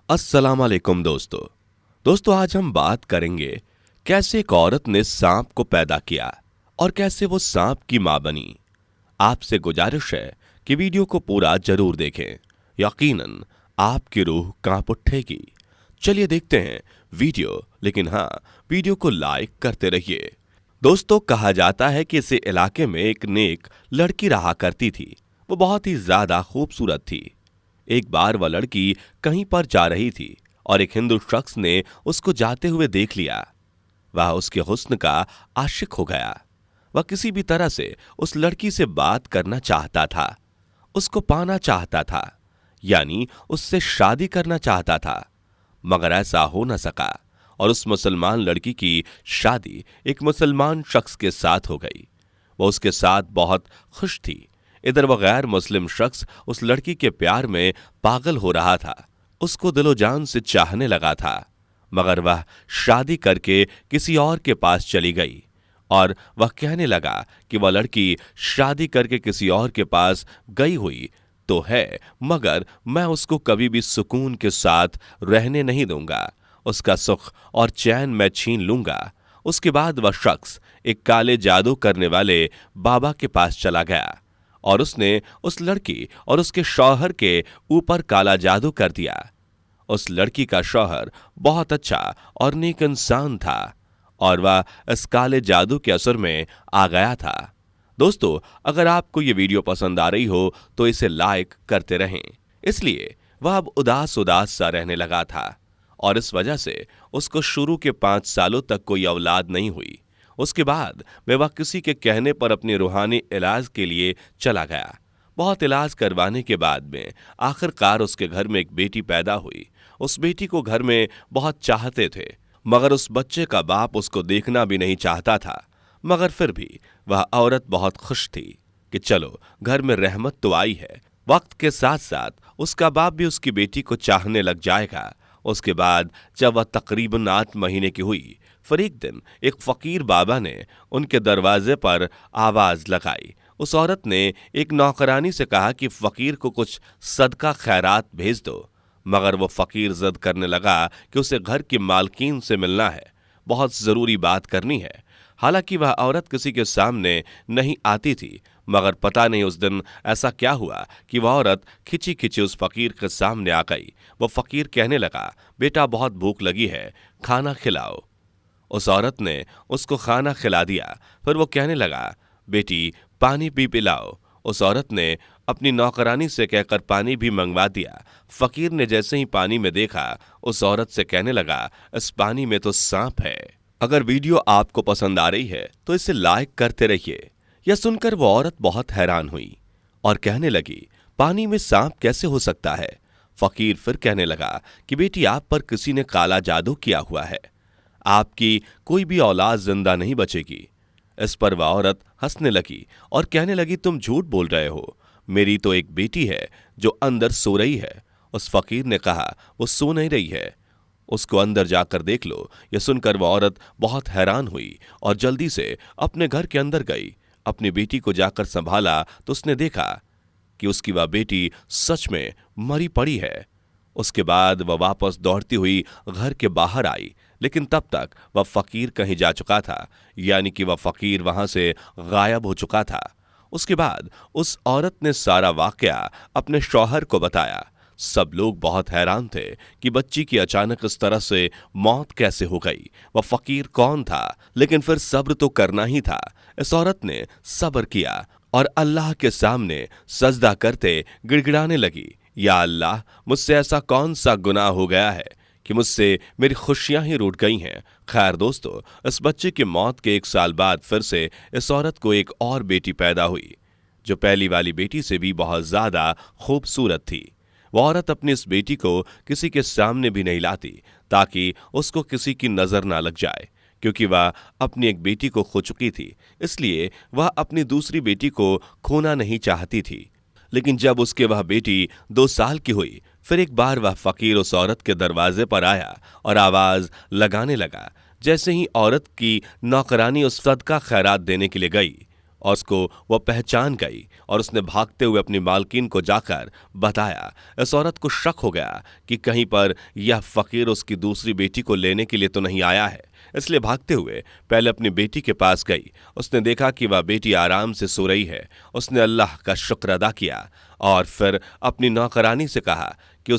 अस्सलाम वालेकुम दोस्तों आज हम बात करेंगे कैसे एक औरत ने सांप को पैदा किया और कैसे वो सांप की मां बनी। आपसे गुजारिश है कि वीडियो को पूरा जरूर देखें, यकीनन आपकी रूह कांप उठेगी। चलिए देखते हैं वीडियो, लेकिन हाँ, वीडियो को लाइक करते रहिए। दोस्तों, कहा जाता है कि इस इलाके में एक नेक लड़की रहा करती थी। वो बहुत ही ज्यादा खूबसूरत थी। एक बार वह लड़की कहीं पर जा रही थी और एक हिंदू शख्स ने उसको जाते हुए देख लिया। वह उसके हुस्न का आशिक हो गया। वह किसी भी तरह से उस लड़की से बात करना चाहता था, उसको पाना चाहता था, यानी उससे शादी करना चाहता था, मगर ऐसा हो न सका और उस मुसलमान लड़की की शादी एक मुसलमान शख्स के साथ हो गई। वो उसके साथ बहुत खुश थी। इधर वह गैर मुस्लिम शख्स उस लड़की के प्यार में पागल हो रहा था, उसको दिलो जान से चाहने लगा था, मगर वह शादी करके किसी और के पास चली गई और वह कहने लगा कि वह लड़की शादी करके किसी और के पास गई हुई तो है, मगर मैं उसको कभी भी सुकून के साथ रहने नहीं दूंगा, उसका सुख और चैन मैं छीन लूंगा। उसके बाद वह शख्स एक काले जादू करने वाले बाबा के पास चला गया और उसने उस लड़की और उसके शौहर के ऊपर काला जादू कर दिया। उस लड़की का शौहर बहुत अच्छा और नेक इंसान था और वह इस काले जादू के असर में आ गया था। दोस्तों, अगर आपको ये वीडियो पसंद आ रही हो तो इसे लाइक करते रहें। इसलिए वह अब उदास उदास सा रहने लगा था और इस वजह से उसको शुरू के 5 सालों तक कोई औलाद नहीं हुई। उसके बाद वह किसी के कहने पर अपने रूहानी इलाज के लिए चला गया। बहुत इलाज करवाने के बाद में आखिरकार उसके घर में एक बेटी पैदा हुई। उस बेटी को घर में बहुत चाहते थे, मगर उस बच्चे का बाप उसको देखना भी नहीं चाहता था। मगर फिर भी वह औरत बहुत खुश थी कि चलो, घर में रहमत तो आई है। वक्त के साथ साथ उसका बाप भी उसकी बेटी को चाहने लग जाएगा। उसके बाद जब वह तकरीबन 8 महीने की हुई, फिर एक दिन एक फकीर बाबा ने उनके दरवाजे पर आवाज लगाई। उस औरत ने एक नौकरानी से कहा कि फकीर को कुछ सदका खैरात भेज दो, मगर वो फकीर जिद करने लगा कि उसे घर की मालकीन से मिलना है, बहुत जरूरी बात करनी है। हालांकि वह औरत किसी के सामने नहीं आती थी, मगर पता नहीं उस दिन ऐसा क्या हुआ कि वह औरत खिंची खिंची उस फकीर के सामने आ गई। वो फकीर कहने लगा, बेटा बहुत भूख लगी है, खाना खिलाओ। उस औरत ने उसको खाना खिला दिया। फिर वो कहने लगा, बेटी पानी भी पिलाओ। उस औरत ने अपनी नौकरानी से कहकर पानी भी मंगवा दिया। फकीर ने जैसे ही पानी में देखा, उस औरत से कहने लगा, इस पानी में तो सांप है। अगर वीडियो आपको पसंद आ रही है तो इसे लाइक करते रहिए। यह सुनकर वो औरत बहुत हैरान हुई और कहने लगी, पानी में सांप कैसे हो सकता है। फकीर फिर कहने लगा कि बेटी, आप पर किसी ने काला जादू किया हुआ है, आपकी कोई भी औलाद जिंदा नहीं बचेगी। इस पर वह औरत हंसने लगी और कहने लगी, तुम झूठ बोल रहे हो, मेरी तो एक बेटी है जो अंदर सो रही है। उस फकीर ने कहा, वो सो नहीं रही है, उसको अंदर जाकर देख लो। यह सुनकर वह औरत बहुत हैरान हुई और जल्दी से अपने घर के अंदर गई। अपनी बेटी को जाकर संभाला तो उसने देखा कि उसकी वह बेटी सच में मरी पड़ी है। उसके बाद वह वापस दौड़ती हुई घर के बाहर आई, लेकिन तब तक वह फकीर कहीं जा चुका था, यानी कि वह फकीर वहां से गायब हो चुका था। उसके बाद उस औरत ने सारा वाकया अपने शौहर को बताया। सब लोग बहुत हैरान थे कि बच्ची की अचानक इस तरह से मौत कैसे हो गई, वह फकीर कौन था, लेकिन फिर सब्र तो करना ही था। इस औरत ने सब्र किया और अल्लाह के सामने सजदा करते गिड़गिड़ाने लगी, या अल्लाह, मुझसे ऐसा कौन सा गुनाह हो गया है कि मुझसे मेरी खुशियां ही रूठ गई हैं। खैर दोस्तों, इस बच्चे की मौत के 1 साल बाद फिर से इस औरत को एक और बेटी पैदा हुई, जो पहली वाली बेटी से भी बहुत ज्यादा खूबसूरत थी। वह औरत अपनी इस बेटी को किसी के सामने भी नहीं लाती ताकि उसको किसी की नजर ना लग जाए, क्योंकि वह अपनी एक बेटी को खो चुकी थी, इसलिए वह अपनी दूसरी बेटी को खोना नहीं चाहती थी। लेकिन जब उसके वह बेटी 2 साल की हुई, फिर एक बार वह फकीर उस औरत के दरवाजे पर आया और आवाज लगाने लगा। जैसे ही औरत की नौकरानी उस सदका खैरात देने के लिए गई, और उसको वह पहचान गई और उसने भागते हुए अपनी मालकिन को जाकर बताया। इस औरत को शक हो गया कि कहीं पर यह फकीर उसकी दूसरी बेटी को लेने के लिए तो नहीं आया है, इसलिए भागते हुए पहले अपनी बेटी के पास गई। उसने देखा कि वह बेटी आराम से सो रही है। उसने अल्लाह का शुक्र अदा किया और फिर अपनी नौकरानी से कहा कि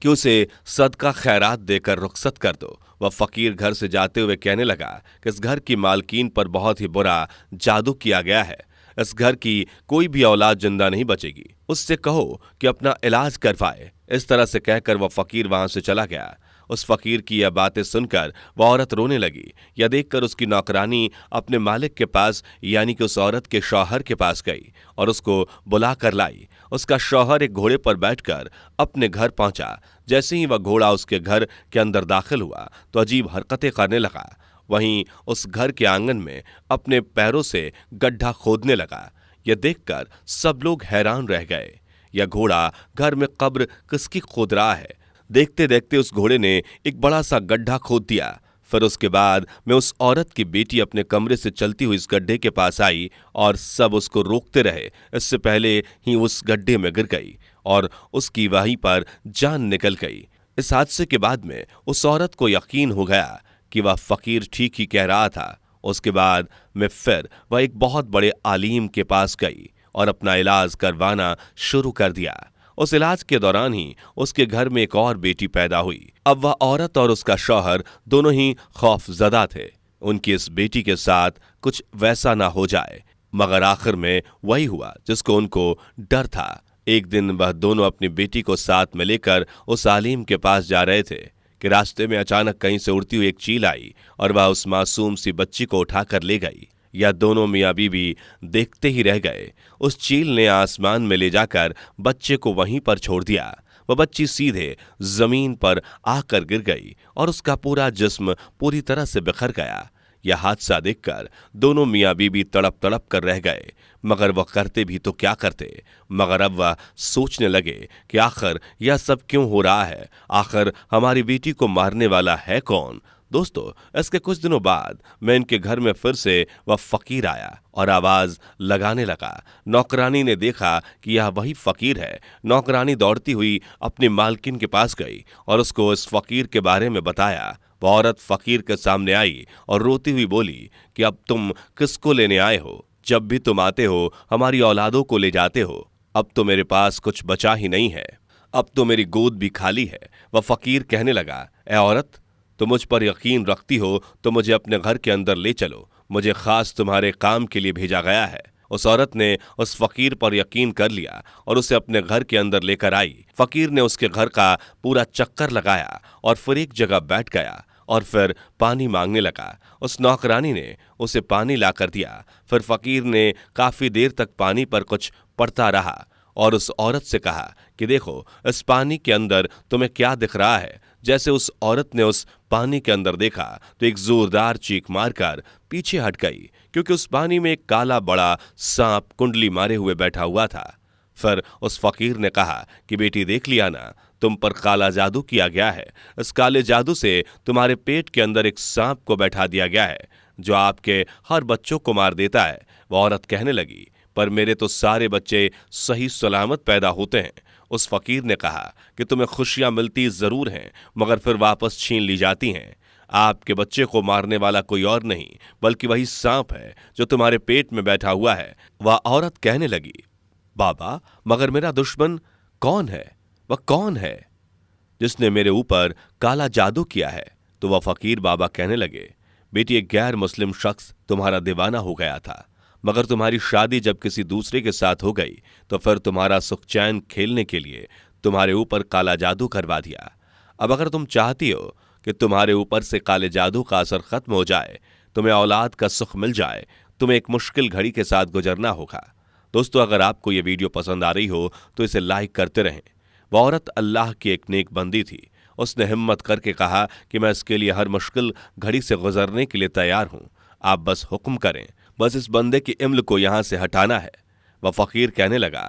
उसे सदका खैरात देकर रुखसत कर दो। वह फकीर घर से जाते हुए कहने लगा कि इस घर की मालकीन पर बहुत ही बुरा जादू किया गया है। इस घर की कोई भी औलाद जिंदा नहीं बचेगी। उससे कहो कि अपना इलाज करवाए। इस तरह से कहकर वह फकीर वहां से चला गया। उस फकीर की यह बातें सुनकर वह औरत रोने लगी। यह देखकर उसकी नौकरानी अपने मालिक के पास यानी कि उस औरत के शौहर के पास गई और उसको बुला कर लाई। उसका शौहर एक घोड़े पर बैठकर अपने घर पहुंचा। जैसे ही वह घोड़ा उसके घर के अंदर दाखिल हुआ तो अजीब हरकतें करने लगा। वहीं उस घर के आंगन में अपने पैरों से गड्ढा खोदने लगा। यह देखकर सब लोग हैरान रह गए। यह घोड़ा घर में कब्र किसकी खोद रहा है। देखते देखते उस घोड़े ने एक बड़ा सा गड्ढा खोद दिया। फिर उसके बाद में उस औरत की बेटी अपने कमरे से चलती हुई इस गड्ढे के पास आई और सब उसको रोकते रहे। इससे पहले ही उस गड्ढे में गिर गई और उसकी वहीं पर जान निकल गई। इस हादसे के बाद में उस औरत को यकीन हो गया कि वह फकीर ठीक ही कह रहा था। उसके बाद में फिर वह एक बहुत बड़े आलिम के पास गई और अपना इलाज करवाना शुरू कर दिया। उस इलाज के दौरान ही उसके घर में एक और बेटी पैदा हुई। अब वह औरत और उसका शौहर दोनों ही खौफजदा थे। उनकी इस बेटी के साथ कुछ वैसा ना हो जाए, मगर आखिर में वही हुआ जिसको उनको डर था। एक दिन वह दोनों अपनी बेटी को साथ में लेकर उस आलिम के पास जा रहे थे कि रास्ते में अचानक कहीं से उड़ती हुई एक चील आई और वह उस मासूम सी बच्ची को उठाकर ले गई। या दोनों मियाँ बीवी देखते ही रह गए। उस चील ने आसमान में ले जाकर बच्चे को वहीं पर छोड़ दिया। वह बच्ची सीधे जमीन पर आकर गिर गई और उसका पूरा जिस्म पूरी तरह से बिखर गया। यह हादसा देखकर दोनों मियाँ बीवी तड़प तड़प कर रह गए, मगर वह करते भी तो क्या करते। मगर अब वह सोचने लगे कि आखिर यह सब क्यों हो रहा है, आखिर हमारी बेटी को मारने वाला है कौन। दोस्तों, इसके कुछ दिनों बाद मैं इनके घर में फिर से वह फकीर आया और आवाज लगाने लगा। नौकरानी ने देखा कि यह वही फकीर है। नौकरानी दौड़ती हुई अपनी मालकिन के पास गई और उसको इस फकीर के बारे में बताया। वह औरत फकीर के सामने आई और रोती हुई बोली कि अब तुम किसको लेने आए हो? जब भी तुम आते हो हमारी औलादों को ले जाते हो। अब तो मेरे पास कुछ बचा ही नहीं है, अब तो मेरी गोद भी खाली है। वह फकीर कहने लगा, ए औरत, तुम मुझ पर यकीन रखती हो तो मुझे अपने घर के अंदर ले चलो, मुझे खास तुम्हारे काम के लिए भेजा गया है। उस औरत ने उस फकीर पर यकीन कर लिया और उसे अपने घर के अंदर लेकर आई। फकीर ने उसके घर का पूरा चक्कर लगाया और फिर एक जगह बैठ गया और फिर पानी मांगने लगा। उस नौकरानी ने उसे पानी लाकर दिया। फिर फकीर ने काफी देर तक पानी पर कुछ पढ़ता रहा और उस औरत से कहा कि देखो, इस पानी के अंदर तुम्हें क्या दिख रहा है। जैसे उस औरत ने उस पानी के अंदर देखा तो एक जोरदार चीख मारकर पीछे हट गई, क्योंकि उस पानी में एक काला बड़ा सांप कुंडली मारे हुए बैठा हुआ था। फिर उस फकीर ने कहा कि बेटी, देख लिया ना, तुम पर काला जादू किया गया है। इस काले जादू से तुम्हारे पेट के अंदर एक सांप को बैठा दिया गया है जो आपके हर बच्चों को मार देता है। वह औरत कहने लगी, पर मेरे तो सारे बच्चे सही सलामत पैदा होते हैं। उस फकीर ने कहा कि तुम्हें खुशियां मिलती जरूर हैं, मगर फिर वापस छीन ली जाती हैं। आपके बच्चे को मारने वाला कोई और नहीं बल्कि वही सांप है जो तुम्हारे पेट में बैठा हुआ है। वह औरत कहने लगी, बाबा, मगर मेरा दुश्मन कौन है? वह कौन है जिसने मेरे ऊपर काला जादू किया है? तो वह फकीर बाबा कहने लगे, बेटी, एक गैर मुस्लिम शख्स तुम्हारा दीवाना हो गया था, मगर तुम्हारी शादी जब किसी दूसरे के साथ हो गई तो फिर तुम्हारा सुख चैन खेलने के लिए तुम्हारे ऊपर काला जादू करवा दिया। अब अगर तुम चाहती हो कि तुम्हारे ऊपर से काले जादू का असर खत्म हो जाए, तुम्हें औलाद का सुख मिल जाए, तुम्हें एक मुश्किल घड़ी के साथ गुजरना होगा। दोस्तों, अगर आपको ये वीडियो पसंद आ रही हो तो इसे लाइक करते रहें। वह औरत अल्लाह की एक नेक बंदी थी। उसने हिम्मत करके कहा कि मैं इसके लिए हर मुश्किल घड़ी से गुजरने के लिए तैयार हूं, आप बस हुक्म करें, बस इस बंदे की इम्ल को यहां से हटाना है। वह फकीर कहने लगा,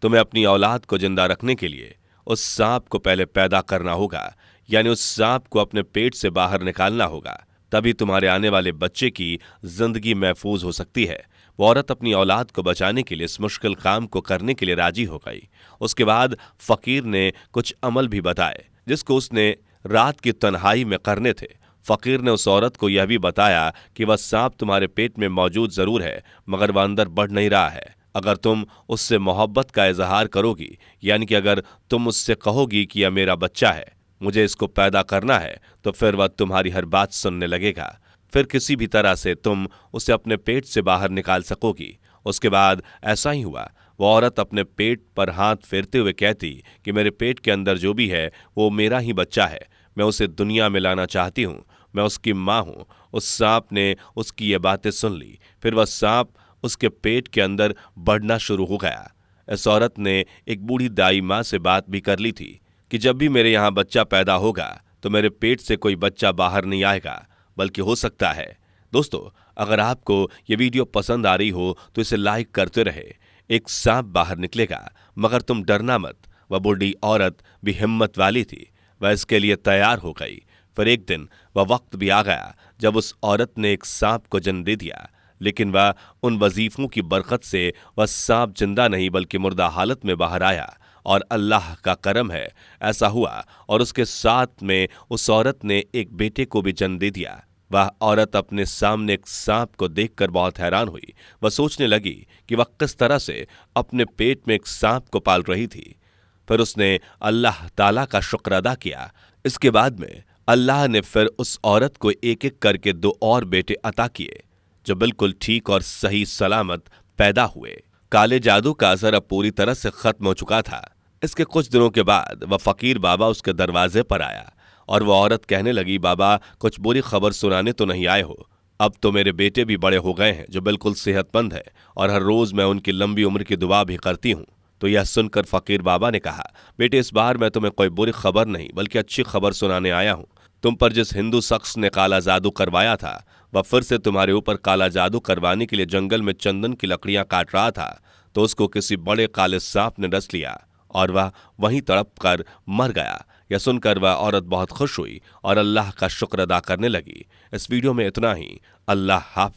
तुम्हें अपनी औलाद को जिंदा रखने के लिए उस सांप को पहले पैदा करना होगा, यानी उस सांप को अपने पेट से बाहर निकालना होगा। तभी तुम्हारे आने वाले बच्चे की जिंदगी महफूज हो सकती है। वो औरत अपनी औलाद को बचाने के लिए इस मुश्किल काम को करने के लिए राजी हो गई। उसके बाद फकीर ने कुछ अमल भी बताए जिसको उसने रात की तन्हाई में करने थे। फकीर ने उस औरत को यह भी बताया कि वह सांप तुम्हारे पेट में मौजूद जरूर है, मगर वह अंदर बढ़ नहीं रहा है। अगर तुम उससे मोहब्बत का इजहार करोगी, यानी कि अगर तुम उससे कहोगी कि यह मेरा बच्चा है, मुझे इसको पैदा करना है, तो फिर वह तुम्हारी हर बात सुनने लगेगा। फिर किसी भी तरह से तुम उसे अपने पेट से बाहर निकाल सकोगी। उसके बाद ऐसा ही हुआ। वह औरत अपने पेट पर हाथ फेरते हुए कहती कि मेरे पेट के अंदर जो भी है वो मेरा ही बच्चा है, मैं उसे दुनिया में लाना चाहती हूँ, मैं उसकी माँ हूँ। उस सांप ने उसकी ये बातें सुन ली। फिर वह सांप उसके पेट के अंदर बढ़ना शुरू हो गया। इस औरत ने एक बूढ़ी दाई माँ से बात भी कर ली थी कि जब भी मेरे यहाँ बच्चा पैदा होगा तो मेरे पेट से कोई बच्चा बाहर नहीं आएगा, बल्कि हो सकता है। दोस्तों, अगर आपको ये वीडियो पसंद आ रही हो तो इसे लाइक करते रहे। एक सांप बाहर निकलेगा, मगर तुम डरना मत। वह बूढ़ी औरत भी हिम्मत वाली थी, वह इसके लिए तैयार हो गई। फिर एक दिन वह वक्त भी आ गया जब उस औरत ने एक सांप को जन्म दे दिया, लेकिन वह उन वजीफों की बरकत से वह सांप जिंदा नहीं बल्कि मुर्दा हालत में बाहर आया। और अल्लाह का करम है, ऐसा हुआ और उसके साथ में उस औरत ने एक बेटे को भी जन्म दे दिया। वह औरत अपने सामने एक सांप को देखकर बहुत हैरान हुई। वह सोचने लगी कि वह किस तरह से अपने पेट में एक सांप को पाल रही थी। फिर उसने अल्लाह ताला का शुक्र अदा किया। इसके बाद में अल्लाह ने फिर उस औरत को एक एक करके 2 और बेटे अता किए, जो बिल्कुल ठीक और सही सलामत पैदा हुए। काले जादू का असर अब पूरी तरह से खत्म हो चुका था। इसके कुछ दिनों के बाद वह फकीर बाबा उसके दरवाजे पर आया और वह औरत कहने लगी, बाबा, कुछ बुरी खबर सुनाने तो नहीं आए हो? अब तो मेरे बेटे भी बड़े हो गए हैं जो बिल्कुल सेहतमंद है, और हर रोज मैं उनकी लंबी उम्र की दुआ भी करती हूँ। तो यह सुनकर फकीर बाबा ने कहा, बेटे, इस बार मैं तुम्हें कोई बुरी खबर नहीं बल्कि अच्छी खबर सुनाने आया हूँ। तुम पर जिस हिंदू शख्स ने काला जादू करवाया था, वह फिर से तुम्हारे ऊपर काला जादू करवाने के लिए जंगल में चंदन की लकड़ियां काट रहा था, तो उसको किसी बड़े काले सांप ने डस लिया और वह वहीं तड़प कर मर गया। यह सुनकर वह औरत बहुत खुश हुई और अल्लाह का शुक्र अदा करने लगी। इस वीडियो में इतना ही। अल्लाह हाफ़िज़।